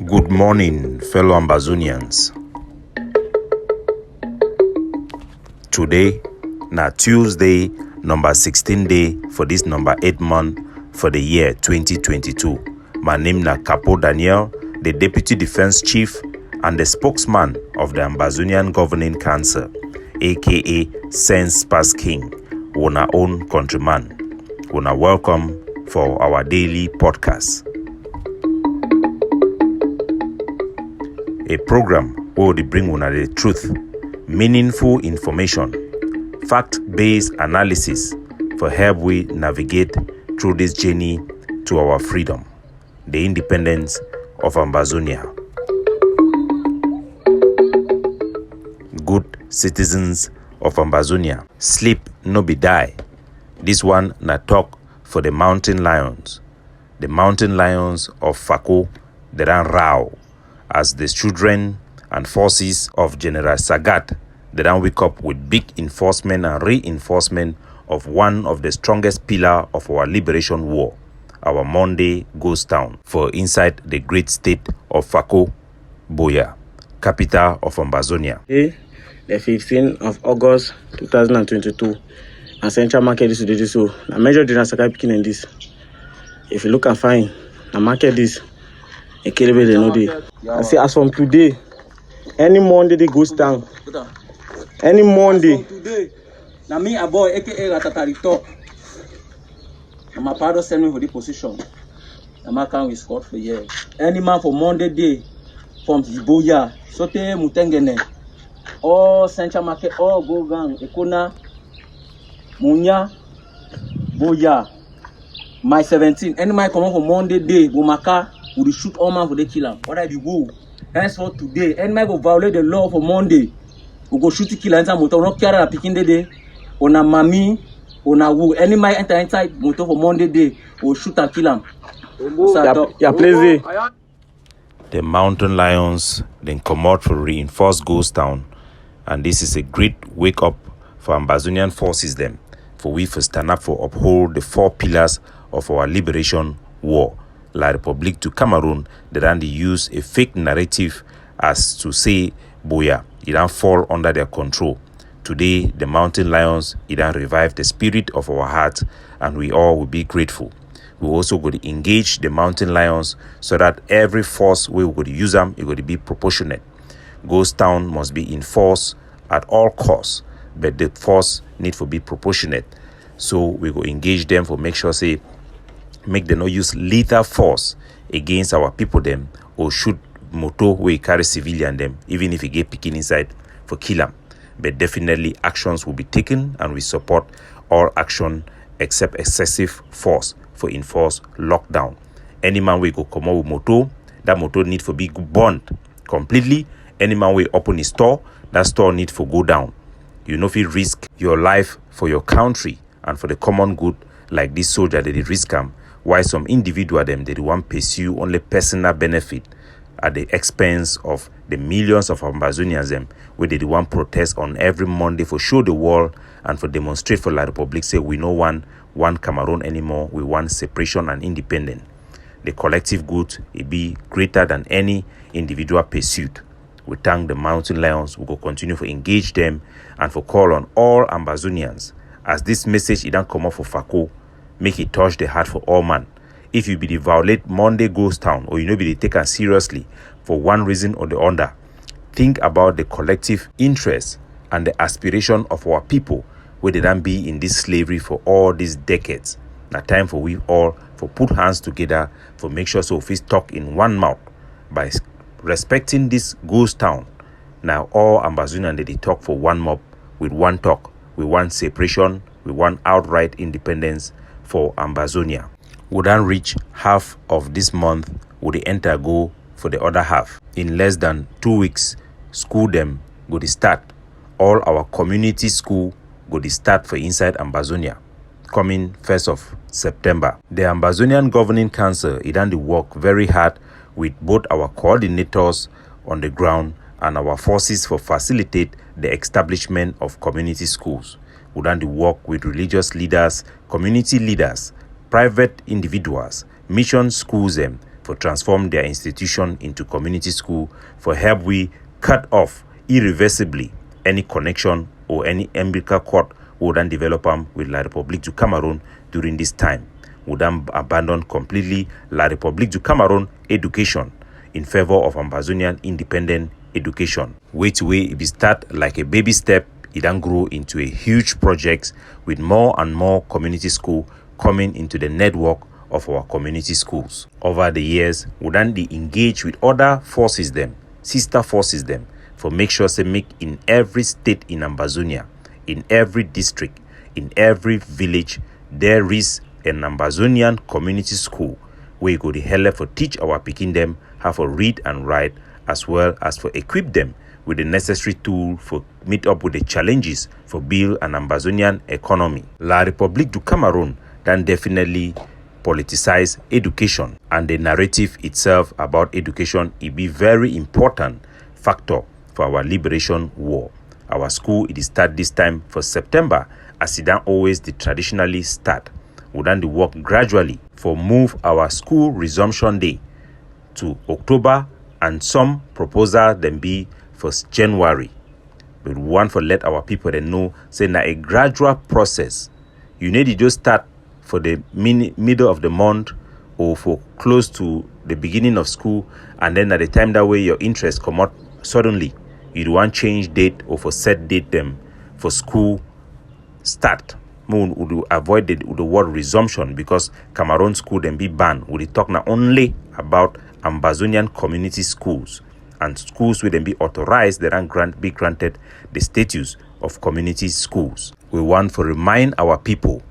Good morning, fellow Ambazonians. Today, na Tuesday, number 16 day for this number 8 month for the year 2022. My name na Capo Daniel, the Deputy Defense Chief and the spokesman of the Ambazonian Governing Council, aka Sense Pass King, una own countryman. Una welcome for our daily podcast. A program where they bring una the truth, meaningful information, fact-based analysis for help we navigate through this journey to our freedom, the independence of Ambazonia. Good citizens of Ambazonia, sleep no be die. This one na talk for the mountain lions. The mountain lions of Fako, they ran row as the children and forces of General Sagat, they then wake up with big enforcement and reinforcement of one of the strongest pillars of our liberation war, our Monday Ghosttown, for inside the great state of Fako, Buea, capital of Ambazonia. The 15th of August 2022, and Central Market is today. So I measured General Sagat picking in this. If you look and find, I market this. A kelebe they know day. I say as from today, any Monday they goes down. Any Monday. Today, now me a boy aka Ratatarito. I'm a part of sending for the position. I'm a can we squad for year. Any man for Monday day from Buea, Sote Mutengene, all Central Market, all go gang, Ekona, Munya, Buea. My 17. Any man come on for Monday day, Bumaka. We shoot all man for the kill him. What I do go? Henceforth today, any man go violate the law for Monday. We go shoot the killer inside motor. Not carry a picking the day. On a mami, on a woo. Any man enter inside motor for Monday day, we shoot and kill him. Yeah, please. The mountain lions then come out for reinforced Ghosttown, and this is a great wake up for Ambazonian forces them. For we for stand up for uphold the 4 pillars of our liberation war. La Republic to Cameroon, they then use a fake narrative as to say Buea, it don't fall under their control. Today, the mountain lions, it don't revive the spirit of our heart, and we all will be grateful. We also going to engage the mountain lions so that every force we will use them, it going to be proportionate. Ghosttown must be enforced at all costs, but the force need to be proportionate. So we go engage them for make sure say make them not use lethal force against our people them or shoot motor where carry civilian them, even if you get picking inside for kill them. But definitely actions will be taken, and we support all action except excessive force for enforced lockdown. Any man we go come out with motor, that motor need for be burned completely. Any man we open his store, that store need for go down. You know if you risk your life for your country and for the common good, like this soldier that did risk them. Why some individual them they want pursue only personal benefit at the expense of the millions of Ambazonians them where they want protest on every Monday for show the world and for demonstrate for La Republic say we no want one Cameroon anymore, we want separation and independence. The collective good it be greater than any individual pursuit. We thank the mountain lions, we will continue to engage them and for call on all Ambazonians as this message it don't come up for Fako. Make it touch the heart for all man. If you be the violate Monday Ghosttown or you know be the taken seriously for one reason or the other, think about the collective interest and the aspiration of our people where they don't be in this slavery for all these decades. Now time for we all for put hands together for make sure so we talk in one mouth by respecting this Ghosttown. Now all Ambazonians they talk for one mob with one talk. We want separation. We want outright independence for Ambazonia. We don't reach half of this month, would the enter go for the other half. In less than 2 weeks, school them go to start. All our community school go to start for inside Ambazonia, coming 1st of September. The Ambazonian Governing Council it done the work very hard with both our coordinators on the ground and our forces for facilitate the establishment of community schools. We done the work with religious leaders, community leaders, private individuals, mission schools them for transform their institution into community school, for help we cut off irreversibly any connection or any umbilical cord would then develop with La République du Cameroon during this time. Would then abandon completely La République du Cameroon education in favor of Ambazonian independent education. Which way if we start like a baby step, it then grow into a huge project with more and more community school coming into the network of our community schools. Over the years, we then engage with other forces them, sister forces them, for make sure they make in every state in Ambazonia, in every district, in every village, there is an Ambazonian community school where you go to help for teach our pikin them how to read and write, as well as for equip them with the necessary tool for meet up with the challenges for build an Ambazonian economy. La République du Cameroon then definitely politicize education, and the narrative itself about education it be very important factor for our liberation war. Our school it start this time for September, as it then always the traditionally start. We then the work gradually for move our school resumption day to October, and some proposal then be for January. But we want to let our people then know say na a gradual process. You need to just start for the middle of the month or for close to the beginning of school, and then at the time that way your interest come out suddenly, you don't want change date or for set date them for school start. Moon would avoid the word resumption, because Cameroon school then be banned. We talk not only about Ambazonian community schools, and schools will then be authorized that be granted the status of community schools. We want to remind our people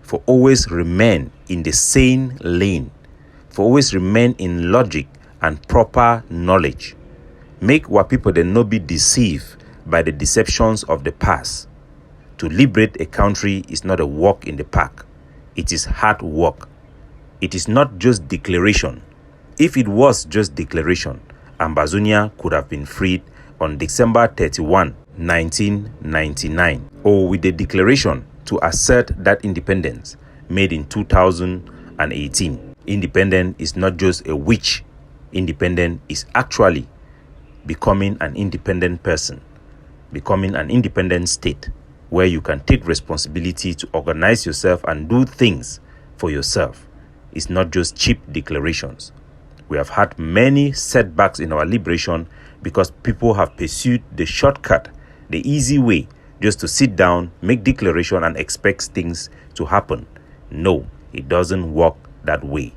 for always remain in the same lane, for always remain in logic and proper knowledge. Make our people then not be deceived by the deceptions of the past. To liberate a country is not a walk in the park. It is hard work. It is not just declaration. If it was just declaration, Ambazonia could have been freed on December 31, 1999, or with the declaration to assert that independence made in 2018. Independence is not just a wish. Independence is actually becoming an independent person, becoming an independent state where you can take responsibility to organize yourself and do things for yourself. It's not just cheap declarations. We have had many setbacks in our liberation because people have pursued the shortcut, the easy way, just to sit down, make declaration and expect things to happen. No, it doesn't work that way.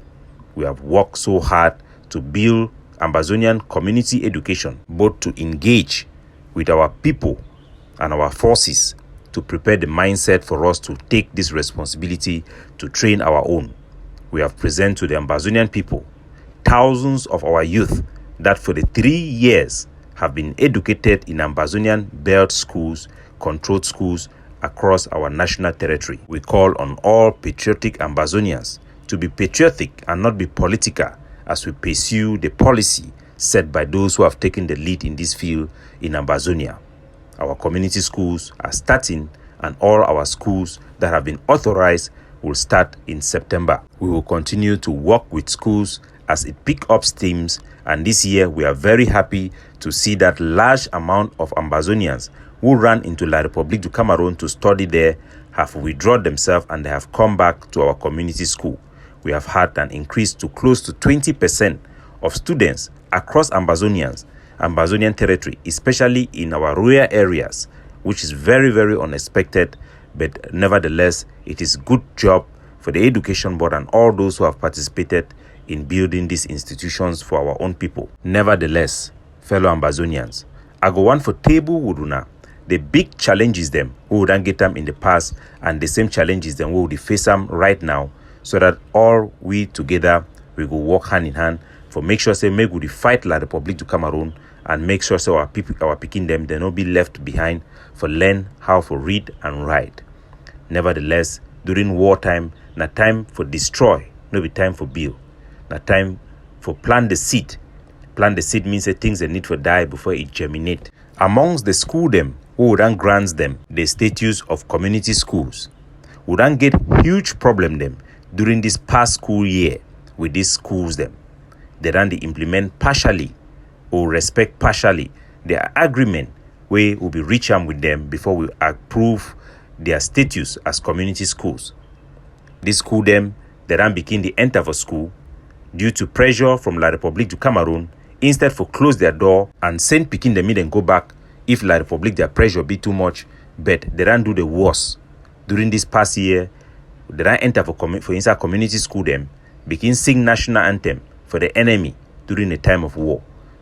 We have worked so hard to build Ambazonian community education, both to engage with our people and our forces to prepare the mindset for us to take this responsibility to train our own. We have presented to the Ambazonian people thousands of our youth that for the 3 years have been educated in Ambazonian belt schools, controlled schools across our national territory. We call on all patriotic Ambazonians to be patriotic and not be political as we pursue the policy set by those who have taken the lead in this field in Ambazonia. Our community schools are starting, and all our schools that have been authorized will start in September. We will continue to work with schools as it picks up steams, and this year we are very happy to see that large amount of Ambazonians who ran into La République du Cameroon to study there have withdrawn themselves and they have come back to our community school. We have had an increase to close to 20% of students across Ambazonian territory, especially in our rural areas, which is very, very unexpected, but nevertheless, it is good job for the Education Board and all those who have participated in building these institutions for our own people. Nevertheless, fellow Ambazonians, I go on for table wuduna. The big challenges them we would get them in the past, and the same challenges them we would face them right now, so that all we together we go work hand in hand for make sure say make we fight La République du Cameroon and make sure so our people, our picking them, they not be left behind for learn how to read and write. Nevertheless, during wartime, na time for destroy, no be time for build. Na time for plant the seed. Plant the seed means that things that need to die before it germinate. Amongst the school them, who would then grant them the status of community schools, would then get huge problem them during this past school year with these schools them. they then they implement partially or respect partially the agreement where will be reached with them before we approve their status as community schools. This school them, they then begin the enter for school due to pressure from La République du Cameroon, instead for close their door and send Pekin them in and go back if La République their pressure be too much, but they don't do the worst. During this past year, they don't enter for inside community school them, begin sing national anthem for the enemy during the time of war.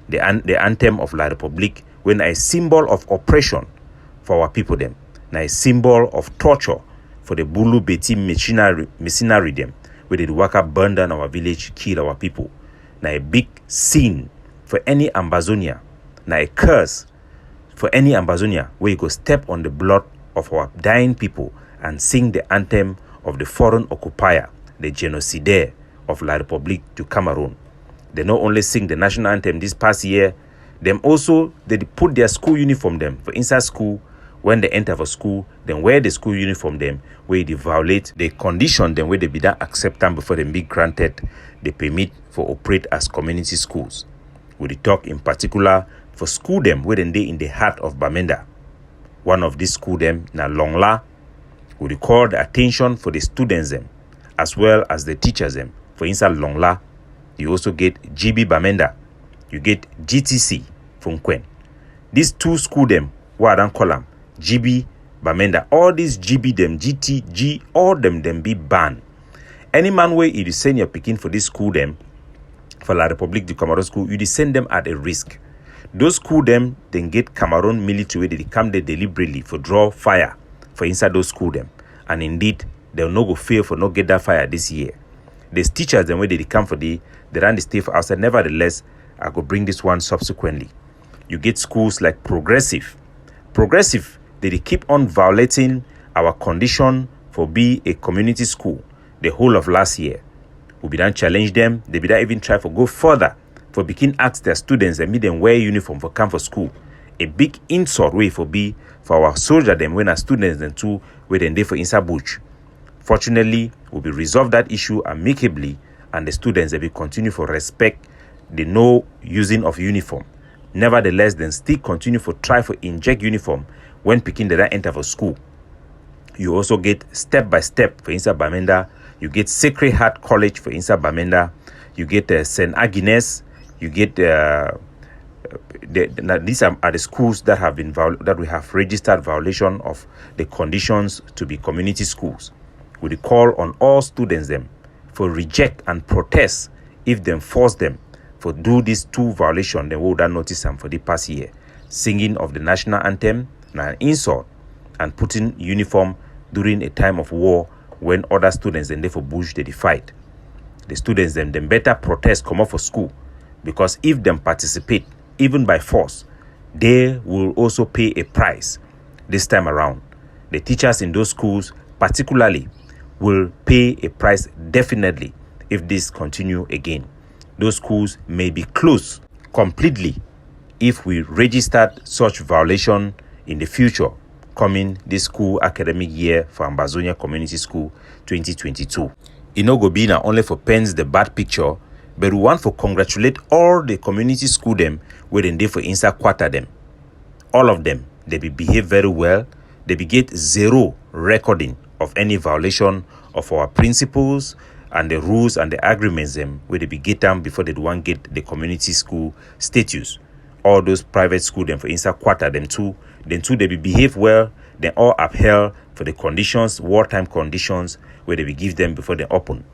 The anthem of La République, when a symbol of oppression for our people them, now a symbol of torture for the Bulu Beti mercenary them, where they work up, burn down our village, kill our people. Now a big sin for any Ambazonia, now a curse for any Ambazonia where you go step on the blood of our dying people and sing the anthem of the foreign occupier, the genocidaire of La République du Cameroon. They not only sing the national anthem this past year, them also they put their school uniform them for inside school. When they enter for school, then wear the school uniform them where they violate the condition them where they be that accept them before they be granted the permit for operate as community schools. We talk in particular for school them where they in the heart of Bamenda. One of these school them na Longla. We call the attention for the students them as well as the teachers them. For inside Longla, you also get GB Bamenda, you get GTC from Quen. These two school them, what I don't call them, GB Bamenda, all these GB them, GT, G, all them be banned. Any man where you send your picking for this school them, for La République du Cameroon school, you send them at a risk. Those school them, then get Cameroon military, they come there deliberately for draw fire for inside those school them. And indeed, they'll not go fail for not get that fire this year. There's teachers them where they come for they run the stay for outside. Nevertheless, I could bring this one subsequently. You get schools like Progressive. Progressive, they keep on violating our condition for be a community school the whole of last year. We be done challenge them. They be done even try for go further for begin ask their students and make them wear uniform for come for school. A big insult way for be for our soldier them when our students then too where then they for inside bush. Fortunately, we will resolve that issue amicably, and the students they will continue for respect the no using of uniform. Nevertheless, then still continue for try for inject uniform when picking the right enter for school. You also get step by step for inside Bamenda. You get Sacred Heart College for inside Bamenda. You get St. Agnes. You get these are the schools that have been that we have registered violation of the conditions to be community schools. We call on all students them for reject and protest if them force them for do these two violations. Then we would notice them for the past year. Singing of the national anthem, an insult, and putting uniform during a time of war when other students then therefore bush they fight. The students then better protest come up for school, because if them participate even by force, they will also pay a price this time around. The teachers in those schools particularly will pay a price definitely if this continue again. Those schools may be closed completely if we registered such violation in the future coming this school academic year for Ambazonia Community School 2022. It no go be now only for paints the bad picture, but we want to congratulate all the community school them where they for inside quarter them. All of them, they be behave very well. They be get zero recording of any violation of our principles and the rules and the agreements them where they be get them before they want get the community school status. All those private school them for inside quarter them too. Then too they be behave well. They all upheld for the conditions, wartime conditions where they be give them before they open.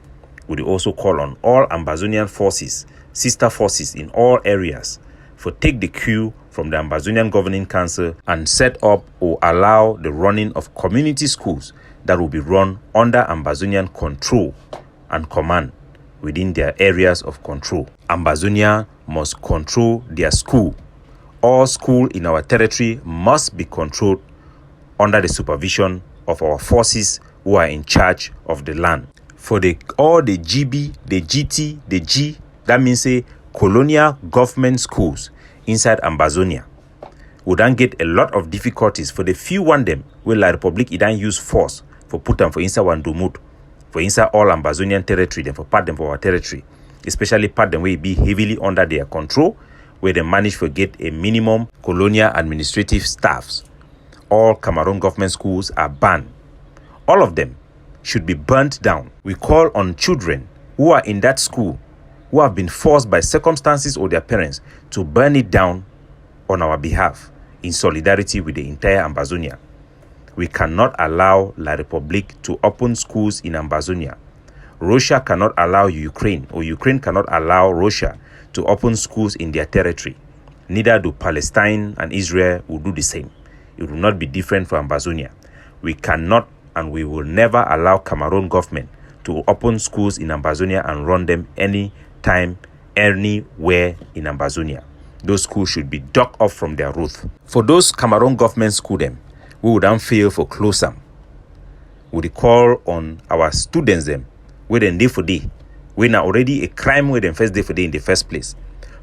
We also call on all Ambazonian forces, sister forces in all areas, for take the cue from the Ambazonian Governing Council and set up or allow the running of community schools that will be run under Ambazonian control and command within their areas of control. Ambazonia must control their school. All school in our territory must be controlled under the supervision of our forces who are in charge of the land. For all the GB, the GT, the G, that means colonial government schools inside Ambazonia, we don't get a lot of difficulties for the few one them where La Republic it don't use force for put them for inside one Dumut, for inside all Ambazonian territory, then for part them for our territory. especially part them will be heavily under their control, where they manage to get a minimum colonial administrative staffs. All Cameroon government schools are banned. All of them should be burnt down. We call on children who are in that school, who have been forced by circumstances or their parents to burn it down on our behalf in solidarity with the entire Ambazonia. We cannot allow La République to open schools in Ambazonia. Russia cannot allow Ukraine, or Ukraine cannot allow Russia to open schools in their territory. Neither do Palestine and Israel will do the same. It will not be different for Ambazonia. We cannot and we will never allow Cameroon government to open schools in Ambazonia and run them anytime, anywhere in Ambazonia. Those schools should be dug off from their roots. For those Cameroon government school them, we would then fail for close them. We call on our students them, where they day for day, when already a crime where them first day for day in the first place.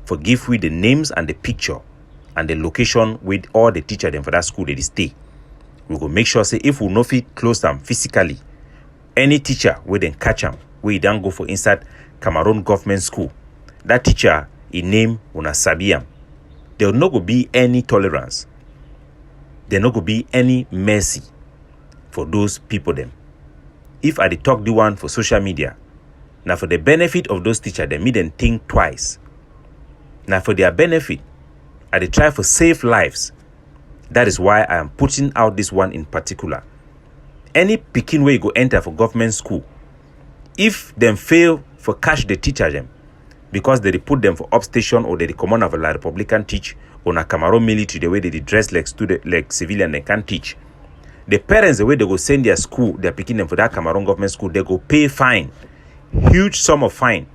Forgive we the names and the picture and the location with all the teacher them for that school they stay. We will make sure say if we no fit close them physically, any teacher where then catch them, we then go for inside Cameroon government school. That teacher, in name una sabiam. There will not go be any tolerance. There not go be any mercy for those people them. If I talk the one for social media, now for the benefit of those teachers, they me then think twice. Now for their benefit, I try for save lives. That is why I am putting out this one in particular. Any picking way you go enter for government school, if them fail for catch the teacher them, because they put them for upstation or they command of a La Republican teach on a Cameroon military the way they dress like student like civilian they can't teach. The parents the way they go send their school, they're picking them for that Cameroon government school, they go pay fine, huge sum of fine.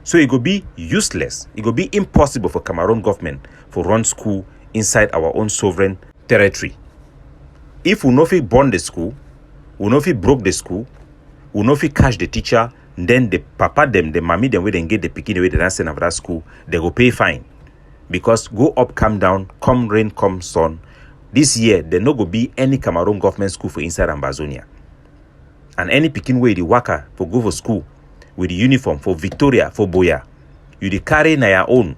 So it go be useless. It go be impossible for Cameroon government for run school inside our own sovereign territory. If we no fit burn the school, we no fit broke the school, we no fit catch the teacher, then the papa them, the mommy them, where they get the picking away the send of that school, they go pay fine. Because go up, come down, come rain, come sun. This year, there no go be any Cameroon government school for inside Ambazonia. And any picking way the worker for go for school with the uniform for Victoria, for Buea. You the carry na your own.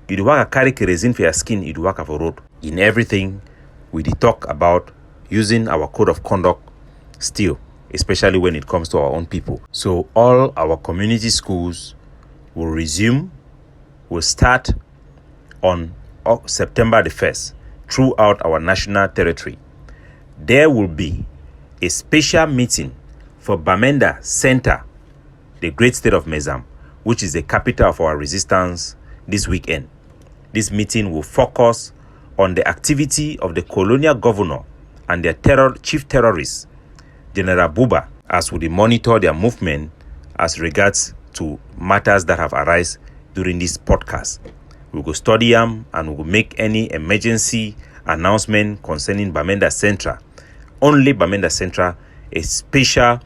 You the worker carry kerosene for your skin, you the worker for road. In everything, we the talk about using our code of conduct still, especially when it comes to our own people. So all our community schools will start on September the 1st throughout our national territory. There will be a special meeting for Bamenda Center, the great state of Mezam, which is the capital of our resistance this weekend. This meeting will focus on the activity of the colonial governor and their chief terrorist, General Buea, as we monitor their movement as regards to matters that have arisen during this podcast. We will study them and we will make any emergency announcement concerning Bamenda Central. Only Bamenda Central, a special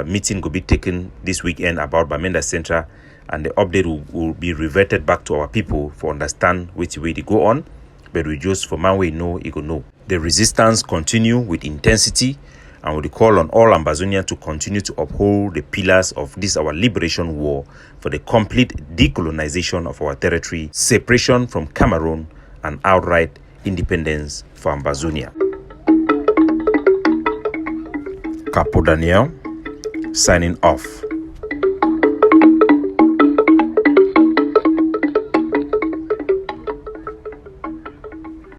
meeting will be taken this weekend about Bamenda Central, and the update will be reverted back to our people for understand which way they go on. But we just for man we know, it will know. The resistance continue with intensity, and we call on all Ambazonians to continue to uphold the pillars of this our liberation war for the complete decolonization of our territory, separation from Cameroon, and outright independence for Ambazonia. Capo Daniel, signing off.